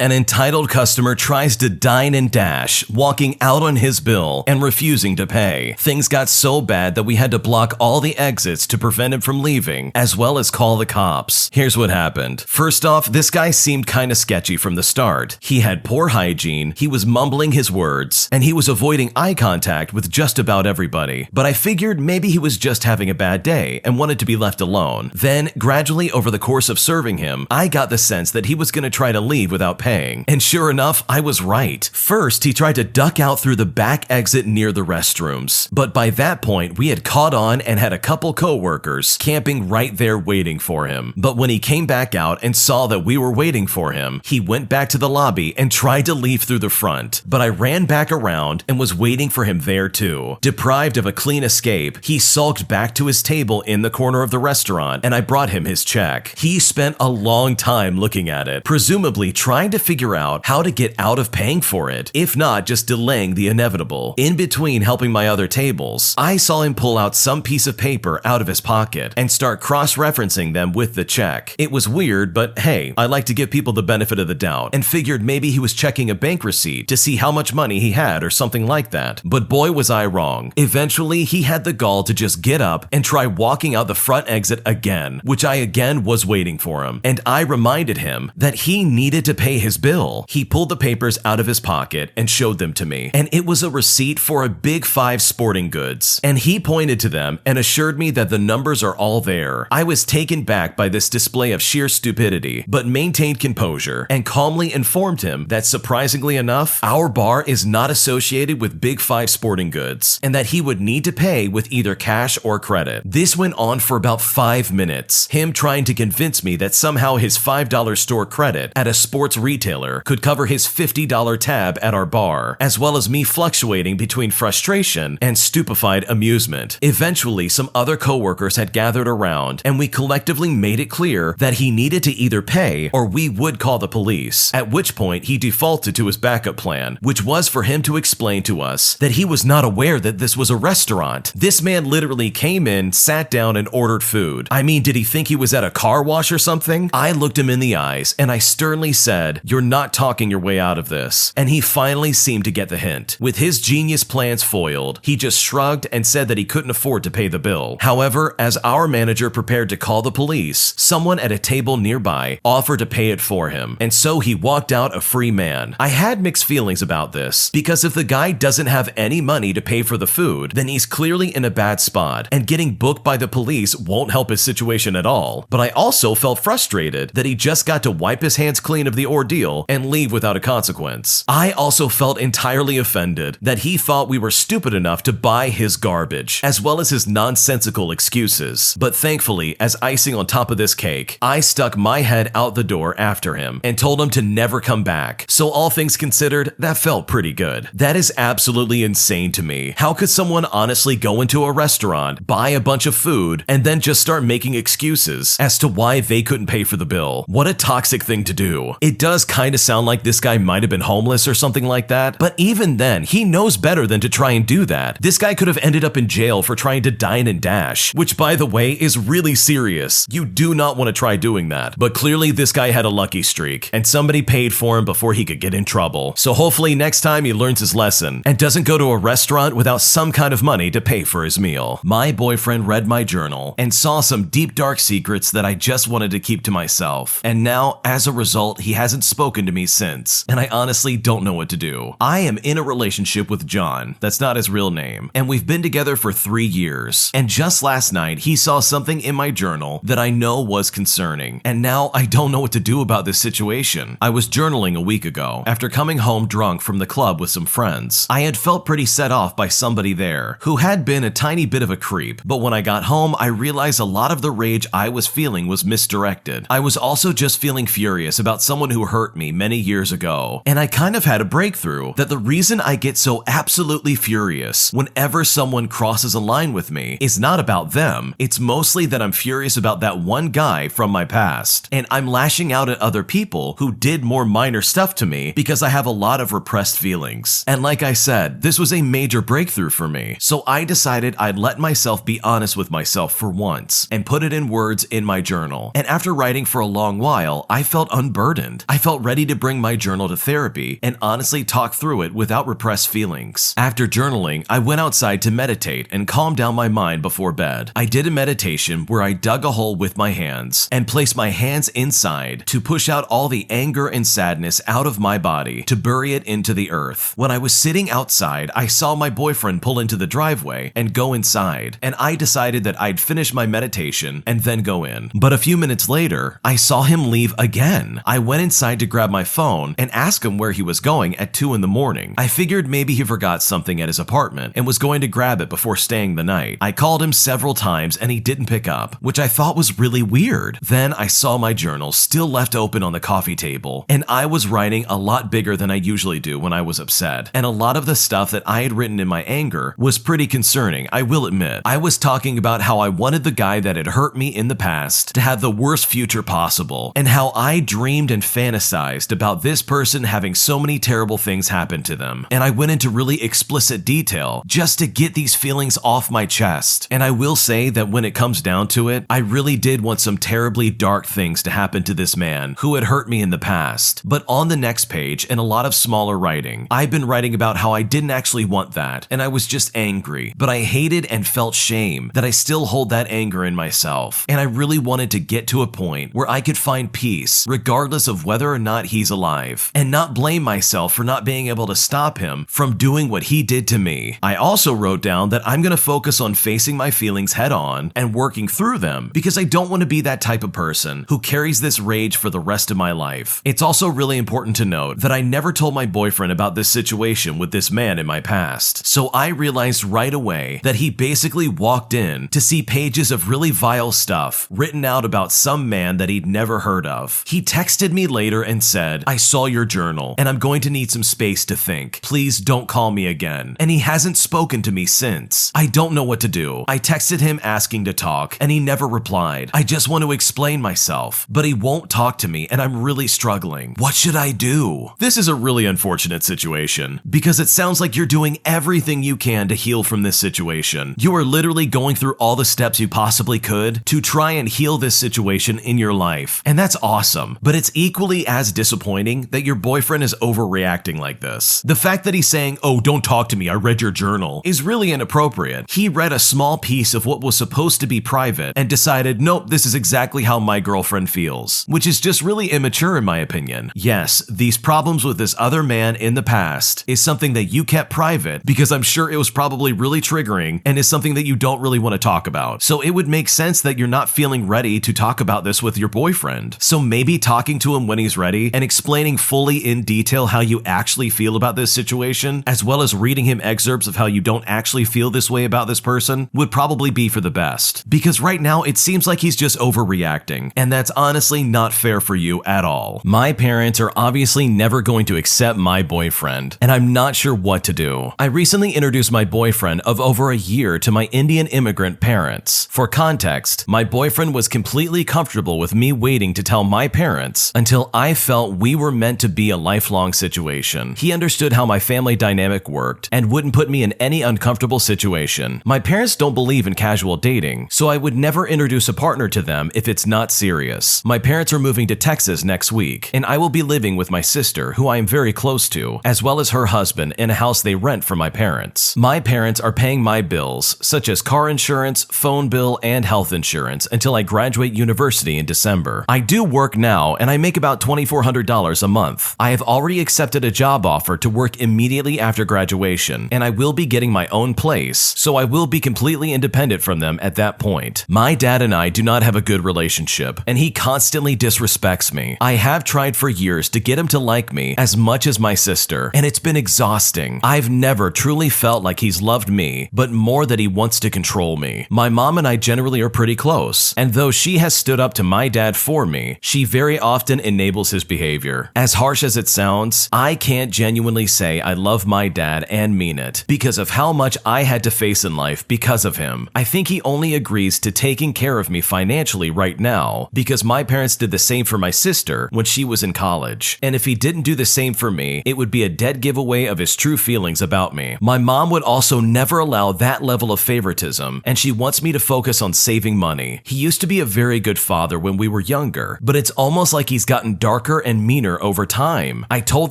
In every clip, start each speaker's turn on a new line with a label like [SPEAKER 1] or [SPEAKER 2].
[SPEAKER 1] An entitled customer tries to dine and dash, walking out on his bill and refusing to pay. Things got so bad that we had to block all the exits to prevent him from leaving, as well as call the cops. Here's what happened. First off, this guy seemed kinda sketchy from the start. He had poor hygiene, he was mumbling his words, and he was avoiding eye contact with just about everybody. But I figured maybe he was just having a bad day and wanted to be left alone. Then, gradually over the course of serving him, I got the sense that he was gonna try to leave without paying. And sure enough, I was right. First, he tried to duck out through the back exit near the restrooms. But by that point, we had caught on and had a couple co-workers camping right there waiting for him. But when he came back out and saw that we were waiting for him, he went back to the lobby and tried to leave through the front. But I ran back around and was waiting for him there too. Deprived of a clean escape, he sulked back to his table in the corner of the restaurant, and I brought him his check. He spent a long time looking at it, presumably trying to figure out how to get out of paying for it, if not just delaying the inevitable. In between helping my other tables, I saw him pull out some piece of paper out of his pocket and start cross-referencing them with the check. It was weird, but hey, I like to give people the benefit of the doubt and figured maybe he was checking a bank receipt to see how much money he had or something like that. But boy was I wrong. Eventually, he had the gall to just get up and try walking out the front exit again, which I again was waiting for him. And I reminded him that he needed to pay his bill. He pulled the papers out of his pocket and showed them to me, and it was a receipt for a Big 5 sporting goods. And he pointed to them and assured me that the numbers are all there. I was taken back by this display of sheer stupidity, but maintained composure and calmly informed him that surprisingly enough, our bar is not associated with Big 5 sporting goods, and that he would need to pay with either cash or credit. This went on for about 5 minutes, him trying to convince me that somehow his $5 store credit at a sports retailer could cover his $50 tab at our bar, as well as me fluctuating between frustration and stupefied amusement. Eventually, some other coworkers had gathered around, and we collectively made it clear that he needed to either pay or we would call the police, at which point he defaulted to his backup plan, which was for him to explain to us that he was not aware that this was a restaurant. This man literally came in, sat down, and ordered food. I mean, did he think he was at a car wash or something? I looked him in the eyes, and I sternly said, "You're not talking your way out of this." And he finally seemed to get the hint. With his genius plans foiled, he just shrugged and said that he couldn't afford to pay the bill. However, as our manager prepared to call the police, someone at a table nearby offered to pay it for him, and so he walked out a free man. I had mixed feelings about this, because if the guy doesn't have any money to pay for the food, then he's clearly in a bad spot, and getting booked by the police won't help his situation at all. But I also felt frustrated that he just got to wipe his hands clean of the ordeal and leave without a consequence. I also felt entirely offended that he thought we were stupid enough to buy his garbage, as well as his nonsensical excuses. But thankfully, as icing on top of this cake, I stuck my head out the door after him and told him to never come back. So all things considered, that felt pretty good. That is absolutely insane to me. How could someone honestly go into a restaurant, buy a bunch of food, and then just start making excuses as to why they couldn't pay for the bill? What a toxic thing to do. It does kind of sound like this guy might have been homeless or something like that, but even then, he knows better than to try and do that. This guy could have ended up in jail for trying to dine and dash, which by the way is really serious. You do not want to try doing that. But clearly this guy had a lucky streak, and somebody paid for him before he could get in trouble. So hopefully next time he learns his lesson and doesn't go to a restaurant without some kind of money to pay for his meal. My boyfriend read my journal and saw some deep dark secrets that I just wanted to keep to myself. And now, as a result, he hasn't spoken to me since, and I honestly don't know what to do. I am in a relationship with John, that's not his real name, and we've been together for 3 years. And just last night, he saw something in my journal that I know was concerning, and now I don't know what to do about this situation. I was journaling a week ago, after coming home drunk from the club with some friends. I had felt pretty set off by somebody there, who had been a tiny bit of a creep, but when I got home, I realized a lot of the rage I was feeling was misdirected. I was also just feeling furious about someone who hurt me many years ago, and I kind of had a breakthrough that the reason I get so absolutely furious whenever someone crosses a line with me is not about them. It's mostly that I'm furious about that one guy from my past, and I'm lashing out at other people who did more minor stuff to me because I have a lot of repressed feelings. And like I said, this was a major breakthrough for me, so I decided I'd let myself be honest with myself for once and put it in words in my journal. And after writing for a long while, I felt unburdened. I felt felt ready to bring my journal to therapy and honestly talk through it without repressed feelings. After journaling, I went outside to meditate and calm down my mind before bed. I did a meditation where I dug a hole with my hands and placed my hands inside to push out all the anger and sadness out of my body to bury it into the earth. When I was sitting outside, I saw my boyfriend pull into the driveway and go inside, and I decided that I'd finish my meditation and then go in. But a few minutes later, I saw him leave again. I went inside to grab my phone and ask him where he was going at 2 in the morning. I figured maybe he forgot something at his apartment and was going to grab it before staying the night. I called him several times and he didn't pick up, which I thought was really weird. Then I saw my journal still left open on the coffee table, and I was writing a lot bigger than I usually do when I was upset. And a lot of the stuff that I had written in my anger was pretty concerning, I will admit. I was talking about how I wanted the guy that had hurt me in the past to have the worst future possible, and how I dreamed and fantasized about this person having so many terrible things happen to them. And I went into really explicit detail just to get these feelings off my chest. And I will say that when it comes down to it, I really did want some terribly dark things to happen to this man who had hurt me in the past. But on the next page, in a lot of smaller writing, I've been writing about how I didn't actually want that, and I was just angry. But I hated and felt shame that I still hold that anger in myself. And I really wanted to get to a point where I could find peace, regardless of whether or not he's alive, and not blame myself for not being able to stop him from doing what he did to me. I also wrote down that I'm going to focus on facing my feelings head on and working through them, because I don't want to be that type of person who carries this rage for the rest of my life. It's also really important to note that I never told my boyfriend about this situation with this man in my past. So I realized right away that he basically walked in to see pages of really vile stuff written out about some man that he'd never heard of. He texted me later and said, "I saw your journal and I'm going to need some space to think. Please don't call me again." And he hasn't spoken to me since. I don't know what to do. I texted him asking to talk and he never replied. I just want to explain myself, but he won't talk to me and I'm really struggling. What should I do? This is a really unfortunate situation because it sounds like you're doing everything you can to heal from this situation. You are literally going through all the steps you possibly could to try and heal this situation in your life. And that's awesome, but it's equally as disappointing that your boyfriend is overreacting like this. The fact that he's saying, "Oh, don't talk to me, I read your journal," is really inappropriate. He read a small piece of what was supposed to be private and decided, nope, this is exactly how my girlfriend feels, which is just really immature in my opinion. Yes, these problems with this other man in the past is something that you kept private because I'm sure it was probably really triggering and is something that you don't really want to talk about. So it would make sense that you're not feeling ready to talk about this with your boyfriend. So maybe talking to him when he's ready and explaining fully in detail how you actually feel about this situation, as well as reading him excerpts of how you don't actually feel this way about this person, would probably be for the best. Because right now it seems like he's just overreacting, and that's honestly not fair for you at all. My parents are obviously never going to accept my boyfriend, and I'm not sure what to do. I recently introduced my boyfriend of over a year to my Indian immigrant parents. For context, my boyfriend was completely comfortable with me waiting to tell my parents until I felt we were meant to be a lifelong situation. He understood how my family dynamic worked and wouldn't put me in any uncomfortable situation. My parents don't believe in casual dating, so I would never introduce a partner to them if it's not serious. My parents are moving to Texas next week, and I will be living with my sister, who I am very close to, as well as her husband in a house they rent from my parents. My parents are paying my bills, such as car insurance, phone bill, and health insurance, until I graduate university in December. I do work now, and I make about $2,400 a month. I have already accepted a job offer to work immediately after graduation, and I will be getting my own place, so I will be completely independent from them at that point. My dad and I do not have a good relationship, and he constantly disrespects me. I have tried for years to get him to like me as much as my sister, and it's been exhausting. I've never truly felt like he's loved me, but more that he wants to control me. My mom and I generally are pretty close, and though she has stood up to my dad for me, she very often enables his behavior. As harsh as it sounds, I can't genuinely say I love my dad and mean it because of how much I had to face in life because of him. I think he only agrees to taking care of me financially right now because my parents did the same for my sister when she was in college. And if he didn't do the same for me, it would be a dead giveaway of his true feelings about me. My mom would also never allow that level of favoritism, and she wants me to focus on saving money. He used to be a very good father when we were younger, but it's almost like he's gotten dark darker and meaner over time. I told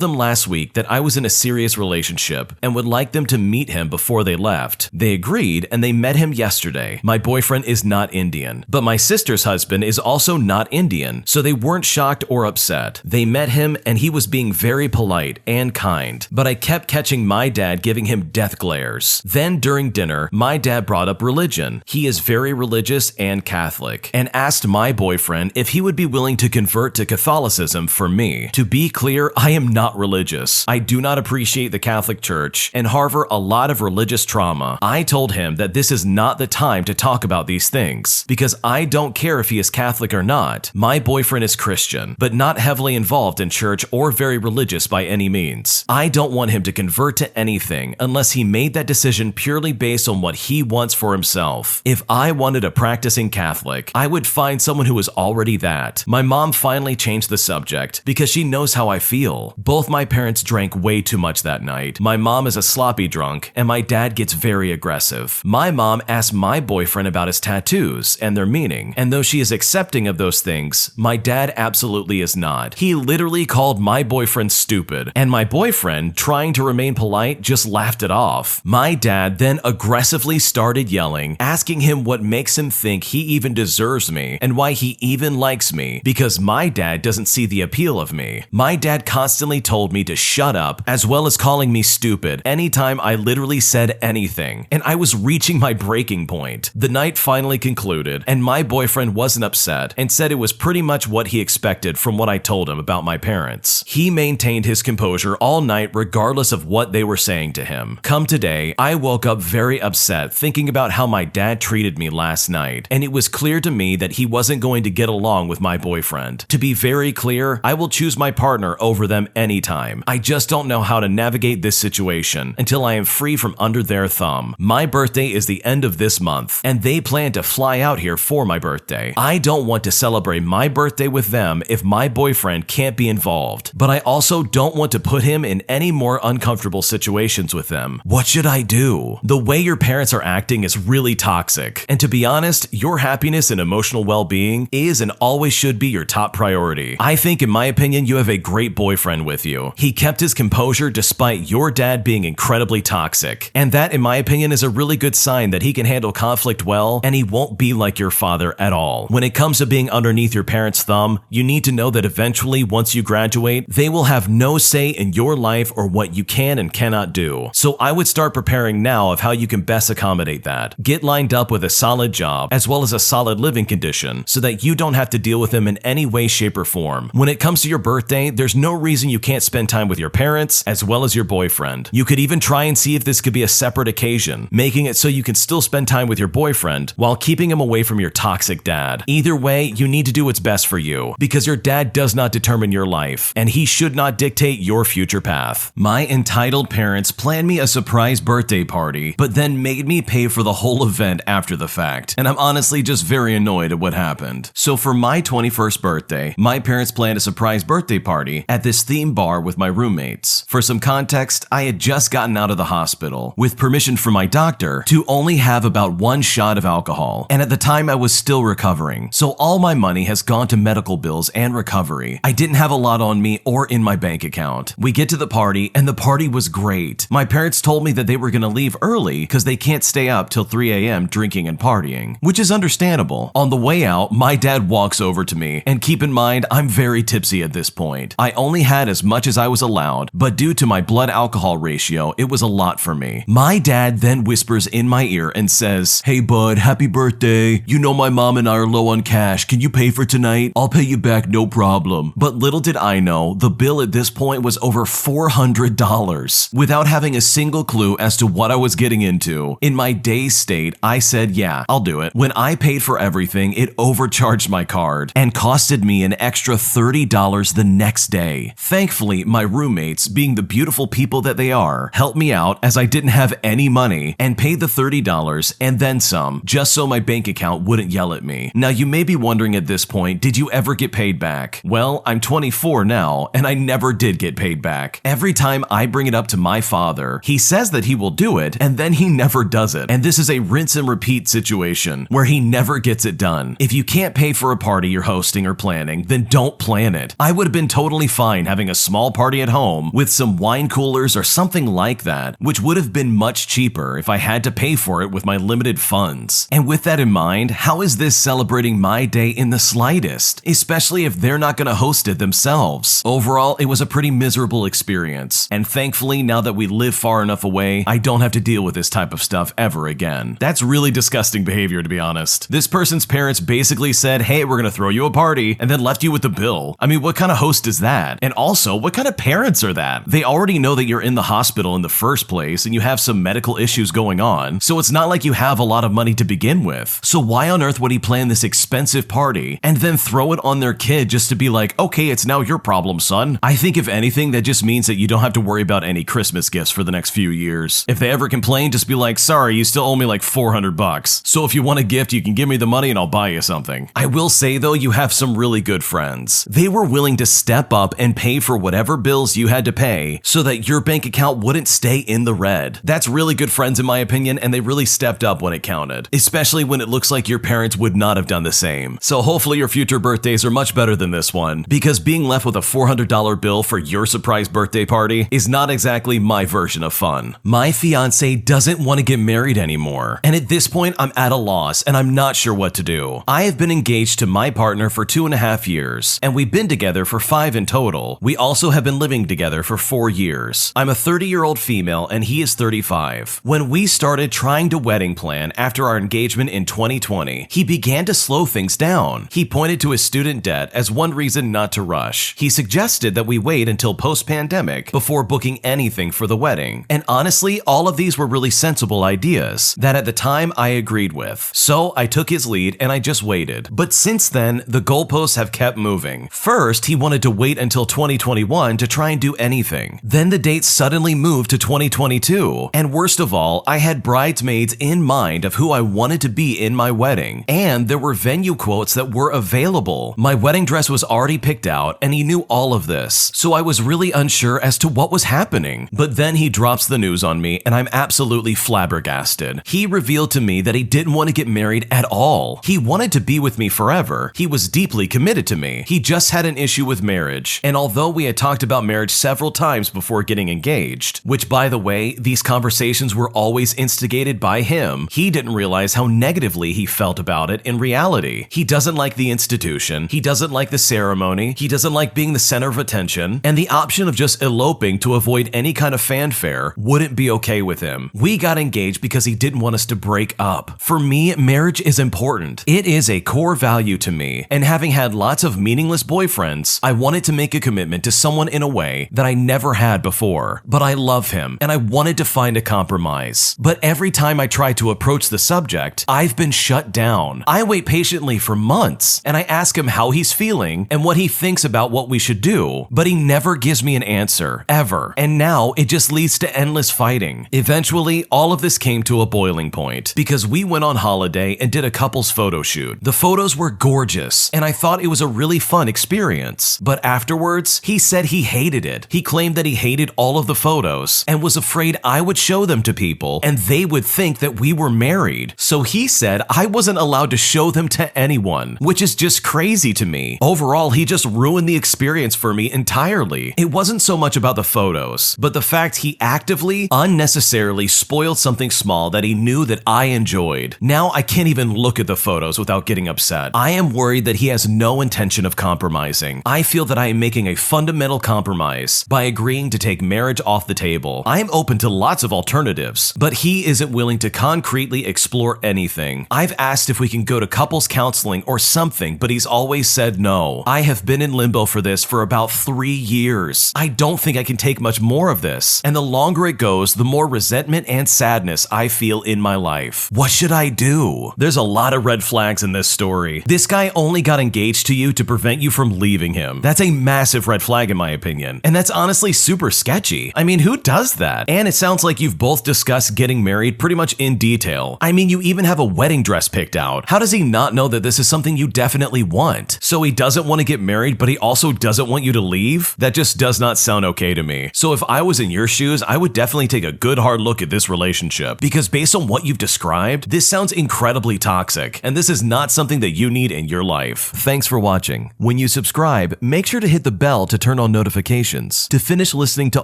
[SPEAKER 1] them last week that I was in a serious relationship and would like them to meet him before they left. They agreed and they met him yesterday. My boyfriend is not Indian, but my sister's husband is also not Indian, so they weren't shocked or upset. They met him and he was being very polite and kind, but I kept catching my dad giving him death glares. Then during dinner, my dad brought up religion. He is very religious and Catholic, and asked my boyfriend if he would be willing to convert to Catholicism for me. To be clear, I am not religious. I do not appreciate the Catholic Church and harbor a lot of religious trauma. I told him that this is not the time to talk about these things, because I don't care if he is Catholic or not. My boyfriend is Christian, but not heavily involved in church or very religious by any means. I don't want him to convert to anything unless he made that decision purely based on what he wants for himself. If I wanted a practicing Catholic, I would find someone who is already that. My mom finally changed the subject because she knows how I feel. Both my parents drank way too much that night. My mom is a sloppy drunk and my dad gets very aggressive. My mom asked my boyfriend about his tattoos and their meaning, and though she is accepting of those things, my dad absolutely is not. He literally called my boyfriend stupid, and my boyfriend, trying to remain polite, just laughed it off. My dad then aggressively started yelling, asking him what makes him think he even deserves me and why he even likes me, because my dad doesn't see the appeal of me. My dad constantly told me to shut up, as well as calling me stupid anytime I literally said anything, and I was reaching my breaking point. The night finally concluded, and my boyfriend wasn't upset and said it was pretty much what he expected from what I told him about my parents. He maintained his composure all night regardless of what they were saying to him. Come today, I woke up very upset thinking about how my dad treated me last night, and it was clear to me that he wasn't going to get along with my boyfriend. To be very clear, I will choose my partner over them anytime. I just don't know how to navigate this situation until I am free from under their thumb. My birthday is the end of this month, and they plan to fly out here for my birthday. I don't want to celebrate my birthday with them if my boyfriend can't be involved, but I also don't want to put him in any more uncomfortable situations with them. What should I do? The way your parents are acting is really toxic, and to be honest, your happiness and emotional well-being is and always should be your top priority. I think, in my opinion, you have a great boyfriend with you. He kept his composure despite your dad being incredibly toxic, and that, in my opinion, is a really good sign that he can handle conflict well and he won't be like your father at all. When it comes to being underneath your parents' thumb, you need to know that eventually, once you graduate, they will have no say in your life or what you can and cannot do. So I would start preparing now of how you can best accommodate that. Get lined up with a solid job as well as a solid living condition so that you don't have to deal with them in any way, shape, or form. When it comes to your birthday, there's no reason you can't spend time with your parents as well as your boyfriend. You could even try and see if this could be a separate occasion, making it so you can still spend time with your boyfriend while keeping him away from your toxic dad. Either way, you need to do what's best for you, because your dad does not determine your life, and he should not dictate your future path. My entitled parents planned me a surprise birthday party, but then made me pay for the whole event after the fact, and I'm honestly just very annoyed at what happened. So for my 21st birthday, my parents planned a surprise birthday party at this theme bar with my roommates. For some context, I had just gotten out of the hospital, with permission from my doctor to only have about one shot of alcohol, and at the time I was still recovering, so all my money has gone to medical bills and recovery. I didn't have a lot on me or in my bank account. We get to the party, and the party was great. My parents told me that they were gonna leave early because they can't stay up till 3 a.m. drinking and partying, which is understandable. On the way out, my dad walks over to me, and keep in mind, I'm very tipsy at this point. I only had as much as I was allowed, but due to my blood alcohol ratio, it was a lot for me. My dad then whispers in my ear and says, "Hey bud, happy birthday. You know my mom and I are low on cash. Can you pay for tonight? I'll pay you back, no problem." But little did I know, the bill at this point was over $400. Without having a single clue as to what I was getting into, in my dazed state, I said, yeah, I'll do it. When I paid for everything, it overcharged my card and costed me an extra $30 the next day. Thankfully, my roommates, being the beautiful people that they are, helped me out as I didn't have any money and paid the $30 and then some, just so my bank account wouldn't yell at me. Now you may be wondering at this point, did you ever get paid back? Well, I'm 24 now, and I never did get paid back. Every time I bring it up to my father, he says that he will do it, and then he never does it. And this is a rinse and repeat situation where he never gets it done. If you can't pay for a party you're hosting or planning, then don't plan planet. I would have been totally fine having a small party at home with some wine coolers or something like that, which would have been much cheaper if I had to pay for it with my limited funds. And with that in mind, how is this celebrating my day in the slightest, especially if they're not going to host it themselves? Overall, it was a pretty miserable experience, and thankfully, now that we live far enough away, I don't have to deal with this type of stuff ever again. That's really disgusting behavior, to be honest. This person's parents basically said, hey, we're gonna throw you a party, and then left you with the bill. I mean, what kind of host is that? And also, what kind of parents are that? They already know that you're in the hospital in the first place and you have some medical issues going on, so it's not like you have a lot of money to begin with. So why on earth would he plan this expensive party and then throw it on their kid just to be like, okay, it's now your problem, son? I think if anything, that just means that you don't have to worry about any Christmas gifts for the next few years. If they ever complain, just be like, sorry, you still owe me like $400. So if you want a gift, you can give me the money and I'll buy you something. I will say though, you have some really good friends. They were willing to step up and pay for whatever bills you had to pay so that your bank account wouldn't stay in the red. That's really good friends in my opinion, and they really stepped up when it counted, especially when it looks like your parents would not have done the same. So hopefully your future birthdays are much better than this one, because being left with a $400 bill for your surprise birthday party is not exactly my version of fun. My fiance doesn't want to get married anymore, and at this point I'm at a loss and I'm not sure what to do. I have been engaged to my partner for 2.5 years, and we've been together for 5 in total. We also have been living together for 4 years. I'm a 30-year-old female and he is 35. When we started trying to wedding plan after our engagement in 2020, he began to slow things down. He pointed to his student debt as one reason not to rush. He suggested that we wait until post-pandemic before booking anything for the wedding. And honestly, all of these were really sensible ideas that at the time I agreed with. So I took his lead and I just waited. But since then, the goalposts have kept moving. First, he wanted to wait until 2021 to try and do anything. Then the date suddenly moved to 2022. And worst of all, I had bridesmaids in mind of who I wanted to be in my wedding. And there were venue quotes that were available. My wedding dress was already picked out and he knew all of this. So I was really unsure as to what was happening. But then he drops the news on me and I'm absolutely flabbergasted. He revealed to me that he didn't want to get married at all. He wanted to be with me forever. He was deeply committed to me. He just had an issue with marriage. And although we had talked about marriage several times before getting engaged, which by the way, these conversations were always instigated by him, he didn't realize how negatively he felt about it in reality. He doesn't like the institution. He doesn't like the ceremony. He doesn't like being the center of attention. And the option of just eloping to avoid any kind of fanfare wouldn't be okay with him. We got engaged because he didn't want us to break up. For me, marriage is important. It is a core value to me. And having had lots of meaningless boyfriends, I wanted to make a commitment to someone in a way that I never had before. But I love him and I wanted to find a compromise. But every time I try to approach the subject, I've been shut down. I wait patiently for months and I ask him how he's feeling and what he thinks about what we should do, but he never gives me an answer, ever. And now it just leads to endless fighting. Eventually, all of this came to a boiling point because we went on holiday and did a couple's photo shoot. The photos were gorgeous and I thought it was a really fun experience. But afterwards, he said he hated it. He claimed that he hated all of the photos and was afraid I would show them to people and they would think that we were married. So he said I wasn't allowed to show them to anyone, which is just crazy to me. Overall, he just ruined the experience for me entirely. It wasn't so much about the photos, but the fact he actively, unnecessarily spoiled something small that he knew that I enjoyed. Now I can't even look at the photos without getting upset. I am worried that he has no intention of compromising. I feel that I am making a fundamental compromise by agreeing to take marriage off the table. I am open to lots of alternatives, but he isn't willing to concretely explore anything. I've asked if we can go to couples counseling or something, but he's always said no. I have been in limbo for this for about 3 years. I don't think I can take much more of this, and the longer it goes, the more resentment and sadness I feel in my life. What should I do? There's a lot of red flags in this story. This guy only got engaged to you to prevent you from leaving him. That's a massive red flag in my opinion, and that's honestly super sketchy. I mean, who does that? And it sounds like you've both discussed getting married pretty much in detail. I mean, you even have a wedding dress picked out. How does he not know that this is something you definitely want? So he doesn't want to get married, but he also doesn't want you to leave? That just does not sound okay to me. So if I was in your shoes, I would definitely take a good hard look at this relationship, because based on what you've described, this sounds incredibly toxic, and this is not something that you need in your life. Thanks for watching. When When you subscribe, make sure to hit the bell to turn on notifications. To finish listening to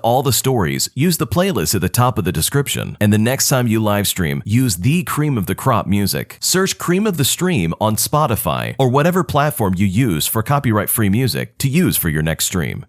[SPEAKER 1] all the stories, use the playlist at the top of the description. And the next time you live stream, use the cream of the crop music. Search Cream of the Stream on Spotify or whatever platform you use for copyright-free music to use for your next stream.